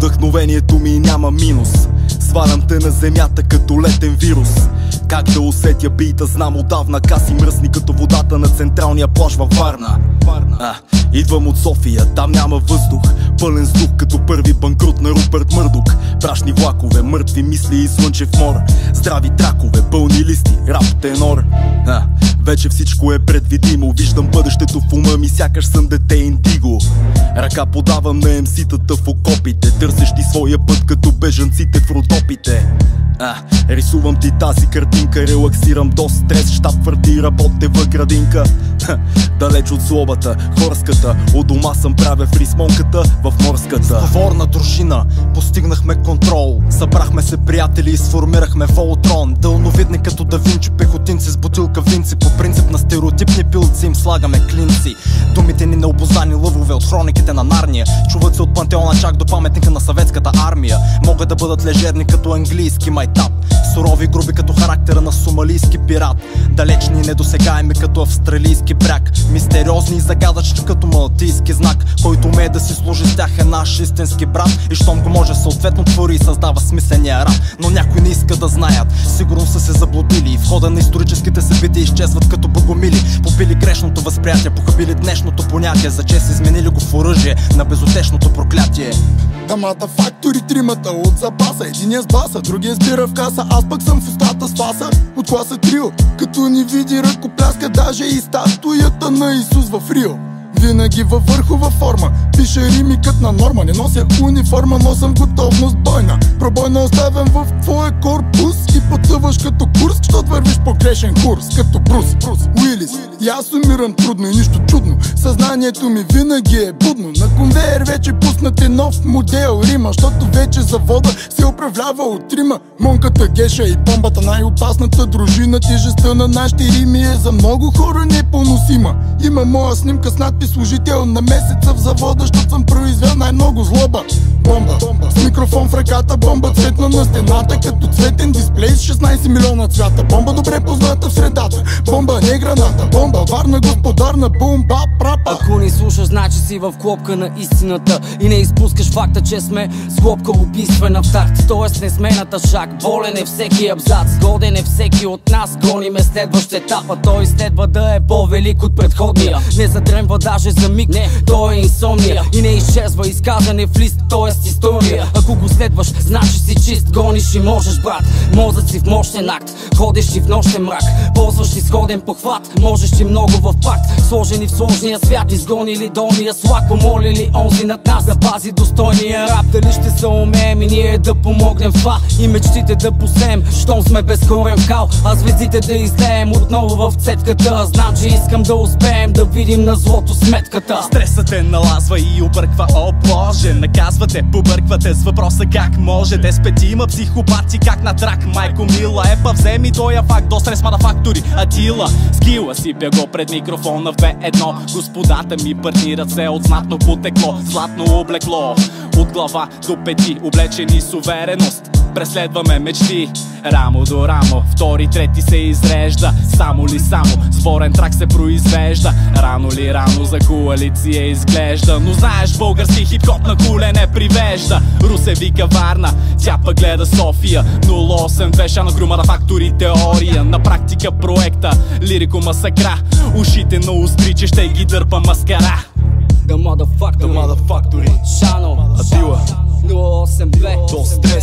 вдъхновението ми няма минус. Свалям те на земята като летен вирус. Как да усетя бита, знам отдавна. Каси мръсни като водата на централния плаж във Варна. Идвам от София, там няма въздух. Пълен с дух като първи банкрут на Рупърт Мърдок. Прашни влакове, мъртви мисли и слънчев мор. Здрави тракове, пълни листи, рап тенор. Вече всичко е предвидимо. Виждам бъдещето в ума ми, сякаш съм дете индиго. Ръка подавам на емситата в окопите, търсещи своя път като бежанците в Родопите. Рисувам ти тази картинка, релаксирам до стрес. Щаб върти, работева градинка. Далеч от злобата, хорската. От дома съм правя фрисмонката в морската. Сговорна дружина, постигнахме контрол. Събрахме се приятели и сформирахме Волтрон. Дълновидни като Да Винчи, пехотинци с бутилка винци. По принцип на стереотипни пилци им слагаме клинци. Думите ни необознани лъвове от хрониките на Нарния. Чуват се от пантеона чак до паметника на съветската армия. Могат да бъдат лежерни като английски майтап, сурови груби като характера на сомалийски пират. Далечни и недосегаеми като австралийски бряг. Мистериозни и загадъчни като малтийски знак. Който умее да си служи с тях е наш истински брат. И щом го може съответно твори и създава смисления рап. Но някои не иска да знаят, сигурно са се заблудили. В хода на историческите събития изчезват като богомили. Попили грешното възприятие, похабили днешното понятие. За чест изменили го в оръжие на безутешното проклятие. Дамата фактори, тримата от запаса. Единия с баса, другия сбира в каса. Аз пък съм в устата с фаса от класа трио. Като ни види ръкопляска даже и статуята на Исус в Рио. Винаги във върхова форма, пише римикът на норма. Не нося униформа, но съм готовност бойна. Пробойна оставям в твоя корпус и потъваш като курс, щот вървиш по грешен курс, като Брус Уилис. И аз умирам трудно и нищо чудно, съзнанието ми винаги е будно. На конвейер вече пуснати нов модел Рима, щото вече завода се управлява от Рима. Монката, Геша и бомбата, най-опасната дружина. Тежестта на нашите рими е за много хора непоносима. Има моя снимка с надпис служител на месеца в завода, щото съм произвел най-много злоба. Бомба, с микрофон в ръката, бомба цветна на стената, като цветен дисплей с 16 милиона цвята. Бомба добре позната в средата, бомба не граната, бомба варна господарна, бомба прапа. Ако ни слушаш, значи си в клопка на истината и не изпускаш факта, че сме с клопка убийствена в такт. Тоест не сме на тъшак, болен е всеки абзац, годен е всеки от нас, гониме следващ етап, а той следва да е по-велик от предходния. Не задремва даже за миг, не, той е инсомния и не изчезва изказане в лист, тоест история. Ако го следваш, значи си чист, гониш и можеш, брат. Мозък си в мощен акт, ходиш и в нощен мрак, ползваш изходен похват, можеш и много в пакт. Сложени в сложния свят, изгонили долния слак, помолили онзи над нас да пази достойния рап. Дали ще се умеем и ние да помогнем в това и мечтите да посеем, щом сме безкорен кал, а звездите да излеем отново в цетката. Знам, че искам да успеем да видим на злото сметката. Стресът те налазва и обърква, о боже. Наказвате, побърквате с въпроса как може. Те с петима психопати как на трак. Майко мила, епа вземи тоя факт, до стрес фактори Атила. Скила си бяго пред микрофона в 2-1. Господата ми партнират се от знатно потекло, златно облекло. От глава до пети, облечени с увереност, преследваме мечти, рамо до рамо. Втори, трети се изрежда, само ли само сборен трак се произвежда. Рано ли рано за коалиция изглежда, но знаеш български хип-хоп на колене привежда. Русе вика Варна, тя пък гледа София. 082 Шана Грумара фактори теория. На практика проекта лирико масакра, ушите на устри, че ще ги дърпа маскара. The Motherfactory Шано, Атила 082 до стрес.